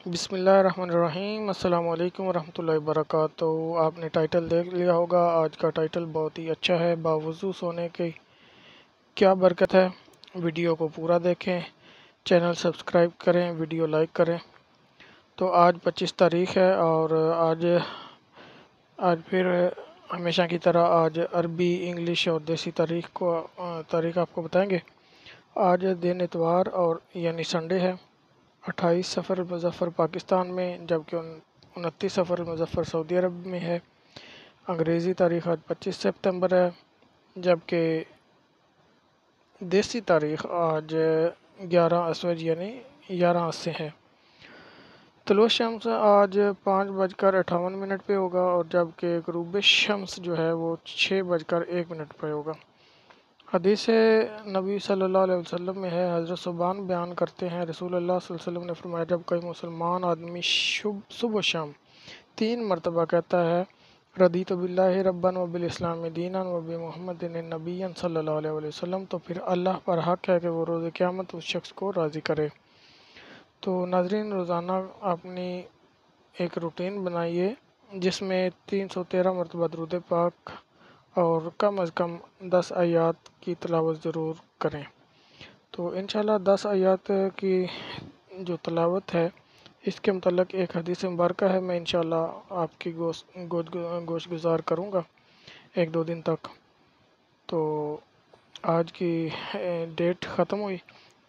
बिस्मिल्लाहिर्रहमानिर्रहीम। अस्सलाम वालेकुम रहमतुल्लाहि वबरकातुहू। आपने टाइटल देख लिया होगा। आज का टाइटल बहुत ही अच्छा है, बावजूद सोने की क्या बरकत है। वीडियो को पूरा देखें, चैनल सब्सक्राइब करें, वीडियो लाइक करें। तो आज 25 तारीख़ है और आज फिर हमेशा की तरह आज अरबी, इंग्लिश और देसी तारीख़ आपको बताएंगे। आज दिन इतवार और यानी संडे है, 28 सफ़र मुज़फ़्फ़र पाकिस्तान में, जबकि 29 सफ़र मुज़फ़्फ़र सऊदी अरब में है। अंग्रेज़ी तारीख़ आज 25 सितंबर है, जबकि देसी तारीख़ आज 11 असवज यानी 11 से है। तलुआ शम्स आज 5:58 पे होगा और जबकि ग़ुरूब शम्स जो है वो 6:01 पे होगा। हदीस नबी सल्लल्लाहु अलैहि वसल्लम में है, हज़रत सुबान बयान करते हैं, रसूलुल्लाह सल्लल्लाहु अलैहि वसल्लम ने फरमाया, जब कोई मुसलमान आदमी सुबह शाम 3 मरतबा कहता है, रदीतु बिल्लाहि रब्बन व बिल इस्लाम दीनन व बि मुहम्मदिन नबिय्यन सल्लल्लाहु अलैहि वसल्लम, तो फिर अल्लाह पर हक है कि वो रोज़ क़यामत उस शख्स को राज़ी करे। तो नाज़रीन, रोज़ाना अपनी एक रूटीन बनाइए जिसमें 313 मरतबा दुरूद पाक और कम अज़ कम 10 आयात की तिलावत ज़रूर करें। तो इंशाल्लाह 10 आयात की जो तिलावत है इसके मतलब एक हदीस मुबारक है, मैं इंशाल्लाह आपकी गोश गुज़ार करूँगा 1-2 दिन तक। तो आज की डेट ख़त्म हुई,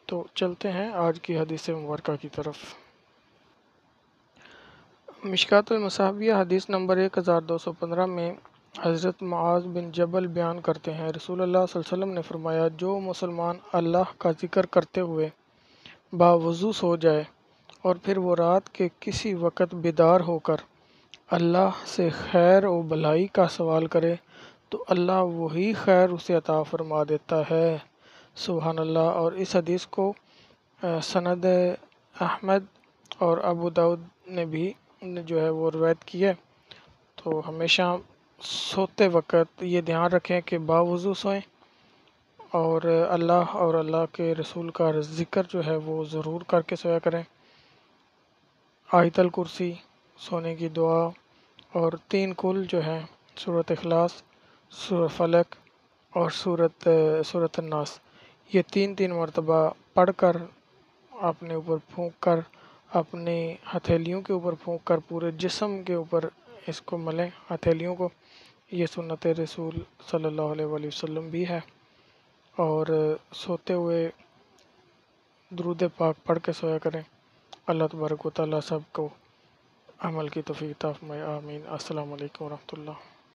तो चलते हैं आज की हदीस मुबारक की तरफ। मिशकातुल मसाबिया हदीस नंबर 1215 में हज़रत मुआज़ बिन जबल बयान करते हैं, रसूलुल्लाह सल्लल्लाहु अलैहि वसल्लम ने फरमाया, जो मुसलमान अल्लाह का ज़िक्र करते हुए बावज़ू सो जाए और फिर वो रात के किसी वक़्त बेदार होकर अल्लाह से खैर और भलाई का सवाल करे तो अल्लाह वही खैर उसे अता फरमा देता है। सुभान अल्लाह। और इस हदीस को सनद अहमद और अबू दाऊद ने भी जो है वो रवायत की है। तो हमेशा सोते वक़्त ये ध्यान रखें कि बावज़ू सोएं और अल्लाह के रसूल का ज़िक्र जो है वो ज़रूर करके सोया करें। आयतल कुर्सी, सोने की दुआ और 3 कुल जो है सूरत इखलास, सूरत फलक और सूरत अन्नास, ये 3-3 मरतबा पढ़कर अपने ऊपर फूंक कर, अपनी हथेलियों के ऊपर फूंक कर पूरे जिस्म के ऊपर इसको मलें हथेलियों को। ये सुन्नत रसूल सल्लल्लाहु अलैहि वसल्लम भी है। और सोते हुए दुरूद पाक पढ़ के सोया करें। अल्लाह तबारक व तआला सबको अमल की तौफीक अता फरमाए। आमीन। अस्सलामु अलैकुम व रहमतुल्लाह।